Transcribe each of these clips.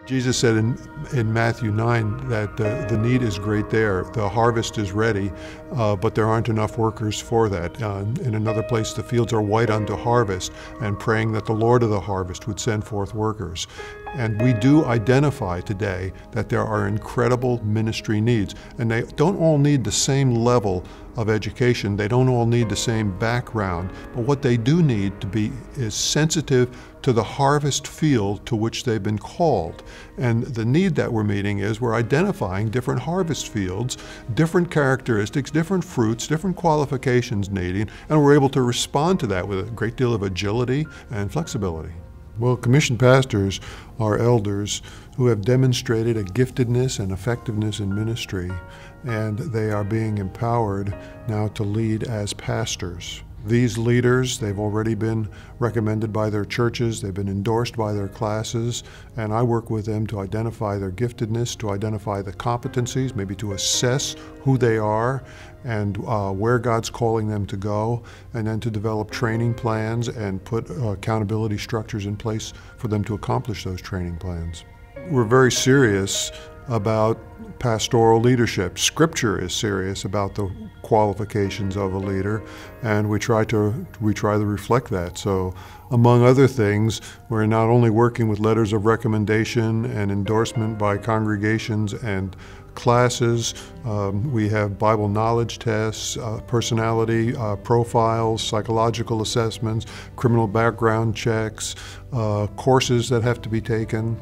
Jesus said in Matthew 9 that the need is great there. The harvest is ready, but there aren't enough workers for that. In another place, the fields are white unto harvest, and praying that the Lord of the harvest would send forth workers. And we do identify today that there are incredible ministry needs, and they don't all need the same level of education. They don't all need the same background, but what they do need to be is sensitive to the harvest field to which they've been called. And the need that we're meeting is we're identifying different harvest fields, different characteristics, different fruits, different qualifications needing, and we're able to respond to that with a great deal of agility and flexibility. Well, commissioned pastors are elders who have demonstrated a giftedness and effectiveness in ministry, and they are being empowered now to lead as pastors. These leaders, they've already been recommended by their churches, they've been endorsed by their classes, and I work with them to identify their giftedness, to identify the competencies, maybe to assess who they are and where God's calling them to go, and then to develop training plans and put accountability structures in place for them to accomplish those training plans. We're very serious about pastoral leadership. Scripture is serious about the qualifications of a leader, and we try to reflect that. So, among other things, we're not only working with letters of recommendation and endorsement by congregations and classes, we have Bible knowledge tests, personality profiles, psychological assessments, criminal background checks, courses that have to be taken,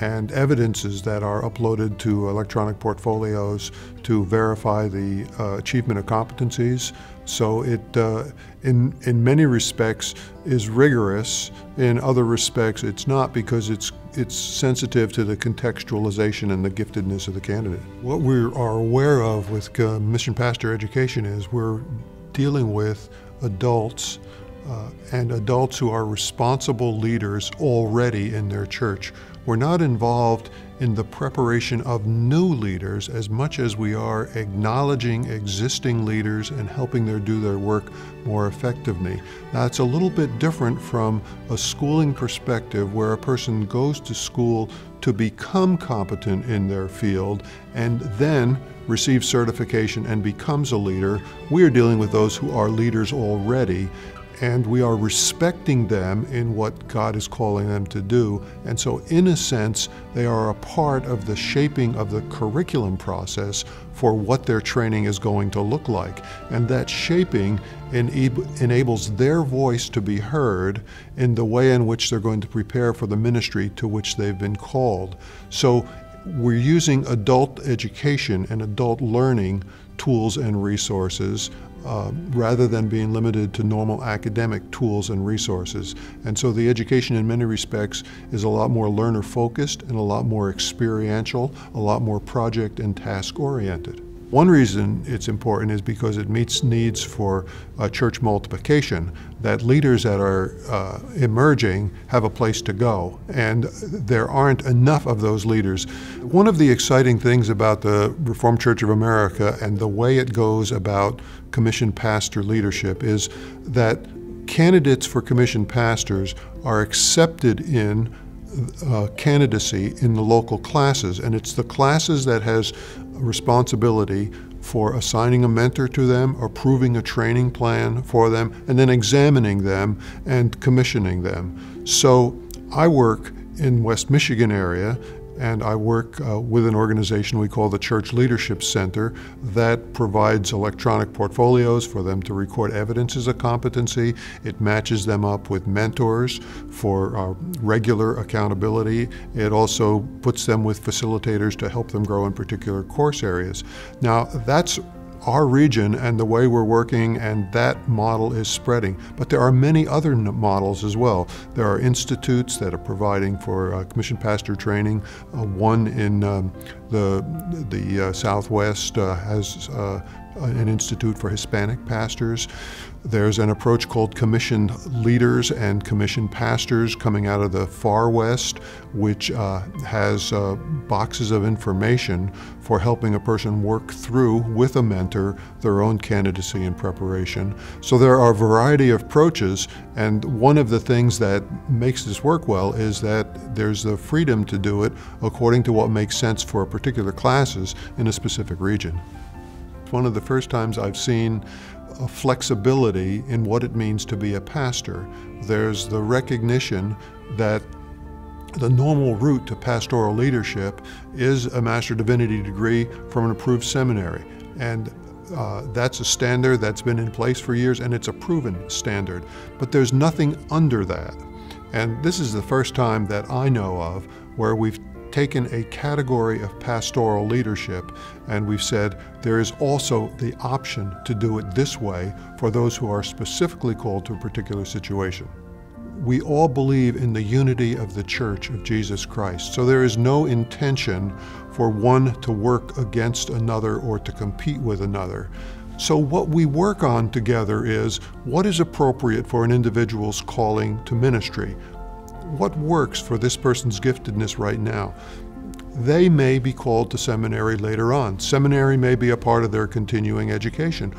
and evidences that are uploaded to electronic portfolios to verify the achievement of competencies. So it, in many respects, is rigorous. In other respects, it's not, because it's sensitive to the contextualization and the giftedness of the candidate. What we are aware of with mission pastor education is we're dealing with adults and adults who are responsible leaders already in their church. We're not involved in the preparation of new leaders as much as we are acknowledging existing leaders and helping them do their work more effectively. Now, it's a little bit different from a schooling perspective where a person goes to school to become competent in their field and then receives certification and becomes a leader. We are dealing with those who are leaders already, and we are respecting them in what God is calling them to do. And so, in a sense, they are a part of the shaping of the curriculum process for what their training is going to look like. And that shaping enables their voice to be heard in the way in which they're going to prepare for the ministry to which they've been called. So we're using adult education and adult learning tools and resources rather than being limited to normal academic tools and resources. And so the education in many respects is a lot more learner focused and a lot more experiential, a lot more project and task oriented. One reason it's important is because it meets needs for church multiplication, that leaders that are emerging have a place to go, and there aren't enough of those leaders. One of the exciting things about the Reformed Church of America and the way it goes about commissioned pastor leadership is that candidates for commissioned pastors are accepted in candidacy in the local classes, and it's the classes that has responsibility for assigning a mentor to them, approving a training plan for them, and then examining them and commissioning them. So I work in West Michigan area, and I work with an organization we call the Church Leadership Center that provides electronic portfolios for them to record evidences of competency. It matches them up with mentors for regular accountability. It also puts them with facilitators to help them grow in particular course areas. Now, that's our region and the way we're working, and that model is spreading. But there are many other models as well. There are institutes that are providing for commissioned pastor training. One in the Southwest has an institute for Hispanic pastors. There's an approach called commissioned leaders and commissioned pastors coming out of the far west, which has boxes of information for helping a person work through, with a mentor, their own candidacy and preparation. So there are a variety of approaches, and one of the things that makes this work well is that there's the freedom to do it according to what makes sense for particular classes in a specific region. One of the first times I've seen a flexibility in what it means to be a pastor. There's the recognition that the normal route to pastoral leadership is a Master of Divinity degree from an approved seminary. And that's a standard that's been in place for years, and it's a proven standard. But there's nothing under that. And this is the first time that I know of where we've taken a category of pastoral leadership and we've said there is also the option to do it this way for those who are specifically called to a particular situation. We all believe in the unity of the Church of Jesus Christ, so there is no intention for one to work against another or to compete with another. So what we work on together is what is appropriate for an individual's calling to ministry. What works for this person's giftedness right now? They may be called to seminary later on. Seminary may be a part of their continuing education.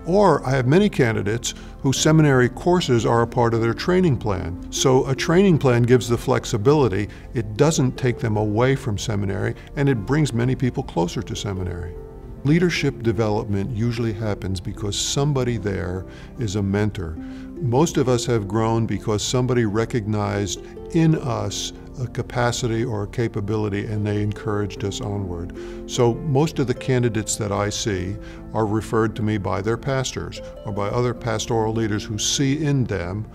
Or I have many candidates whose seminary courses are a part of their training plan. So a training plan gives the flexibility. It doesn't take them away from seminary, and it brings many people closer to seminary. Leadership development usually happens because somebody there is a mentor. Most of us have grown because somebody recognized in us a capacity or a capability and they encouraged us onward. So most of the candidates that I see are referred to me by their pastors or by other pastoral leaders who see in them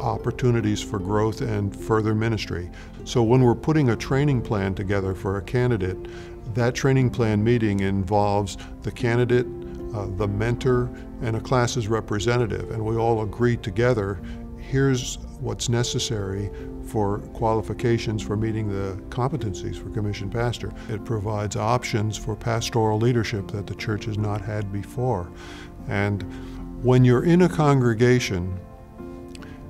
opportunities for growth and further ministry. So when we're putting a training plan together for a candidate, that training plan meeting involves the candidate, the mentor, and a class's representative, and we all agree together, here's what's necessary for qualifications for meeting the competencies for commissioned pastor. It provides options for pastoral leadership that the church has not had before. And when you're in a congregation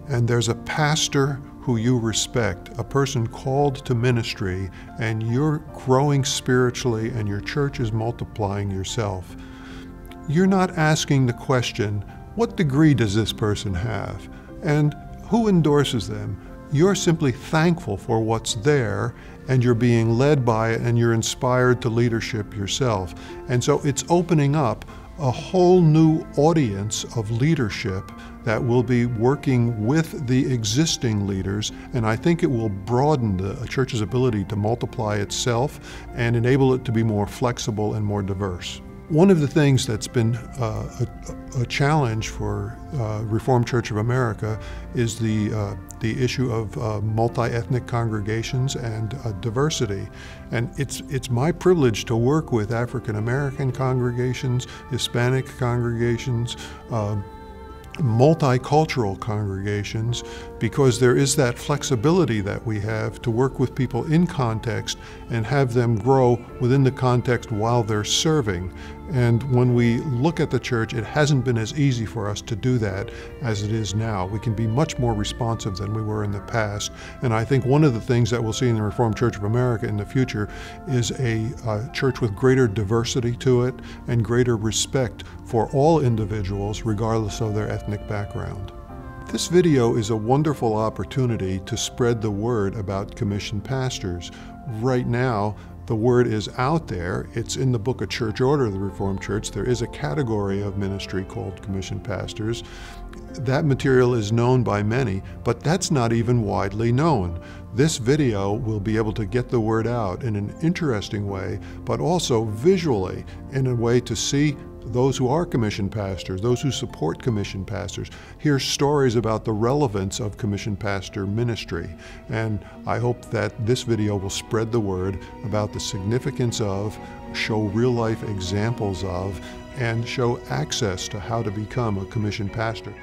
and there's a pastor who you respect, a person called to ministry, and you're growing spiritually and your church is multiplying yourself, you're not asking the question, what degree does this person have? And who endorses them? You're simply thankful for what's there, and you're being led by it, and you're inspired to leadership yourself. And so it's opening up a whole new audience of leadership that will be working with the existing leaders, and I think it will broaden the church's ability to multiply itself and enable it to be more flexible and more diverse. One of the things that's been a challenge for Reformed Church of America is the issue of multi-ethnic congregations and diversity. And it's my privilege to work with African American congregations, Hispanic congregations, multicultural congregations, because there is that flexibility that we have to work with people in context and have them grow within the context while they're serving. And when we look at the church, it hasn't been as easy for us to do that as it is now. We can be much more responsive than we were in the past. And I think one of the things that we'll see in the Reformed Church of America in the future is a church with greater diversity to it and greater respect for all individuals, regardless of their ethnic background. This video is a wonderful opportunity to spread the word about commissioned pastors. Right now, the word is out there. It's in the book of Church Order of the Reformed Church. There is a category of ministry called commissioned pastors. That material is known by many, but that's not even widely known. This video will be able to get the word out in an interesting way, but also visually in a way to see those who are commissioned pastors, those who support commissioned pastors, hear stories about the relevance of commissioned pastor ministry. And I hope that this video will spread the word about the significance of, show real-life examples of, and show access to how to become a commissioned pastor.